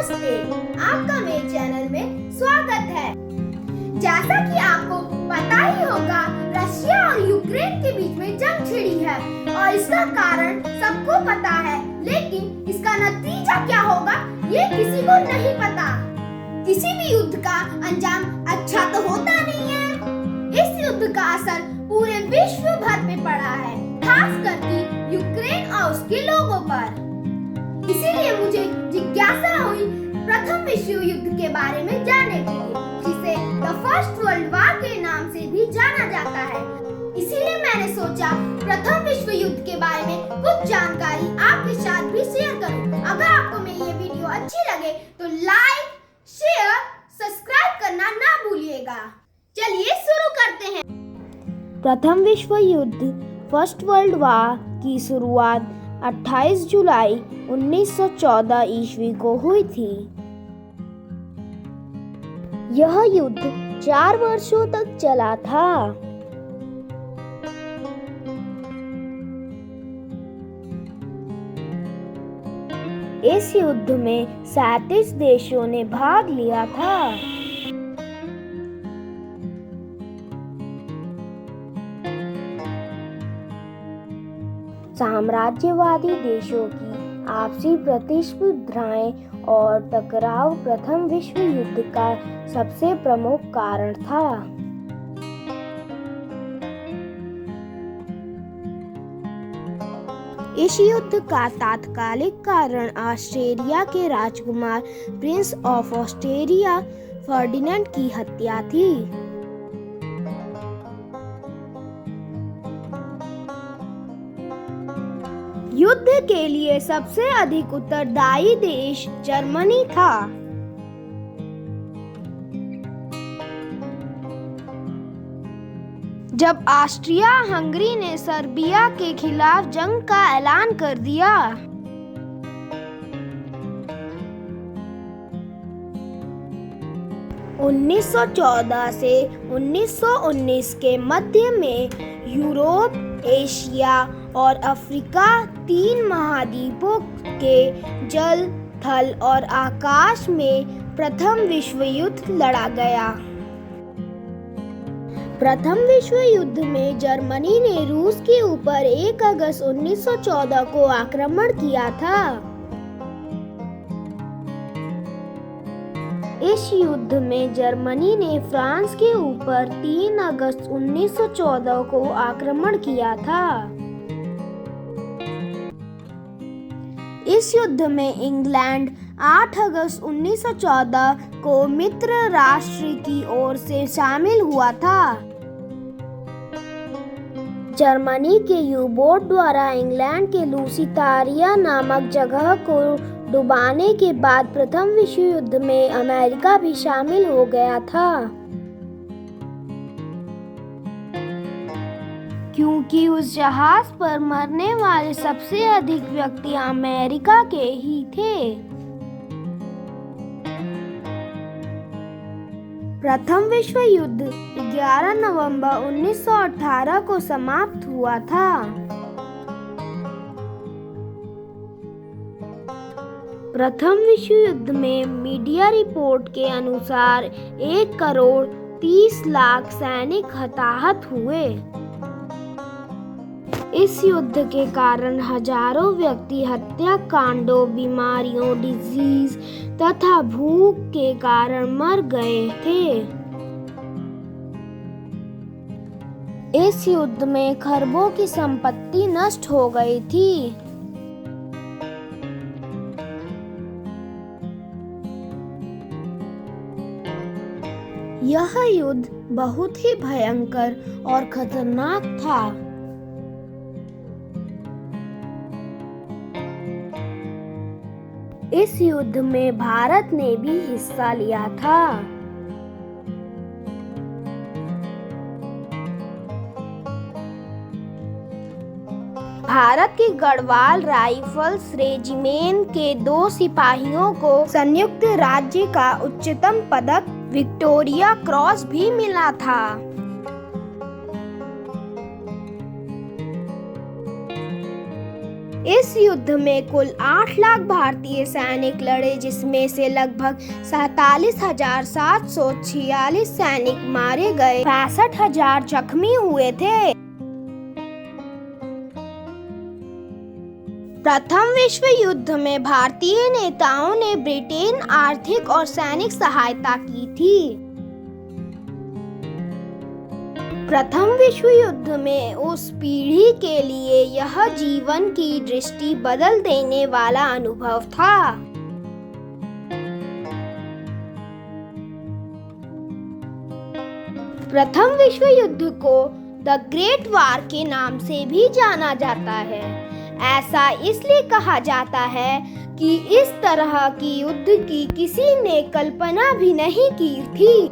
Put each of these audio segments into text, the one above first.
नमस्ते, आपका मेरे चैनल में स्वागत है। जैसा कि आपको पता ही होगा, रशिया और यूक्रेन के बीच में जंग छिड़ी है और इसका कारण सबको पता है, लेकिन इसका नतीजा क्या होगा ये किसी को नहीं पता। किसी भी युद्ध का अंजाम अच्छा तो होता नहीं है। इस युद्ध का असर पूरे विश्व भर पे पड़ा है, खास करके यूक्रेन और उसके लोगों पर। इसीलिए मुझे जिज्ञासा हुई प्रथम विश्व युद्ध के बारे में जानने के लिए, जिसे द फर्स्ट वर्ल्ड वॉर के नाम से भी जाना जाता है। इसीलिए मैंने सोचा प्रथम विश्व युद्ध के बारे में कुछ जानकारी आपके साथ भी शेयर करूं। अगर आपको मेरी ये वीडियो अच्छी लगे तो लाइक, शेयर, सब्सक्राइब करना ना भूलिएगा। चलिए शुरू करते हैं। प्रथम विश्व युद्ध फर्स्ट वर्ल्ड वॉर की शुरुआत 28 जुलाई 1914 ईस्वी को हुई थी। यह युद्ध 4 वर्षों तक चला था। इस युद्ध में 37 देशों ने भाग लिया था। साम्राज्यवादी देशों की आपसी प्रतिस्पर्धाएं और टकराव प्रथम विश्व युद्ध का सबसे प्रमुख कारण था। इस युद्ध का तात्कालिक कारण ऑस्ट्रिया के राजकुमार प्रिंस ऑफ ऑस्ट्रिया फर्डिनेंड की हत्या थी। युद्ध के लिए सबसे अधिक उत्तरदायी देश जर्मनी था। जब ऑस्ट्रिया हंगरी ने सर्बिया के खिलाफ जंग का ऐलान कर दिया, (1914 से 1919) के मध्य में यूरोप, एशिया और अफ्रीका 3 महाद्वीपों के जल, थल और आकाश में प्रथम विश्व युद्ध लड़ा गया। प्रथम विश्व युद्ध में जर्मनी ने रूस के ऊपर 1 अगस्त 1914 को आक्रमण किया था। इस युद्ध में जर्मनी ने फ्रांस के ऊपर 3 अगस्त 1914 को आक्रमण किया था। इस युद्ध में इंग्लैंड 8 अगस्त 1914 को मित्र राष्ट्र की ओर से शामिल हुआ था। जर्मनी के यू-बोट द्वारा इंग्लैंड के लुसितानिया नामक जगह को डुबाने के बाद प्रथम विश्व युद्ध में अमेरिका भी शामिल हो गया था, क्योंकि उस जहाज पर मरने वाले सबसे अधिक व्यक्ति अमेरिका के ही थे। प्रथम विश्व युद्ध 11 नवंबर 1918 को समाप्त हुआ था। प्रथम विश्व युद्ध में मीडिया रिपोर्ट के अनुसार 1 करोड़ 30 लाख सैनिक हताहत हुए। इस युद्ध के कारण हजारों व्यक्ति हत्याकांडों, बीमारियों, डिजीज तथा भूख के कारण मर गए थे। इस युद्ध में खरबों की संपत्ति नष्ट हो गई थी। यह युद्ध बहुत ही भयंकर और खतरनाक था। इस युद्ध में भारत ने भी हिस्सा लिया था। भारत की गढ़वाल राइफल्स रेजिमेंट के 2 सिपाहियों को संयुक्त राज्य का उच्चतम पदक विक्टोरिया क्रॉस भी मिला था। इस युद्ध में कुल 8 लाख भारतीय सैनिक लड़े, जिसमें से लगभग 47,746 सैनिक मारे गए, 65,000 जख्मी हुए थे। प्रथम विश्व युद्ध में भारतीय नेताओं ने ब्रिटेन आर्थिक और सैनिक सहायता की थी। प्रथम विश्व युद्ध में उस पीढ़ी के लिए यह जीवन की दृष्टि बदल देने वाला अनुभव था। प्रथम विश्व युद्ध को द ग्रेट वार के नाम से भी जाना जाता है। ऐसा इसलिए कहा जाता है कि इस तरह की युद्ध की किसी ने कल्पना भी नहीं की थी।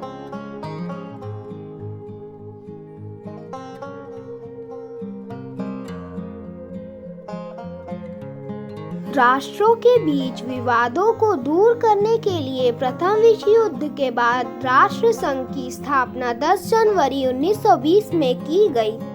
राष्ट्रों के बीच विवादों को दूर करने के लिए प्रथम विश्व युद्ध के बाद राष्ट्र संघ की स्थापना 10 जनवरी 1920 में की गई।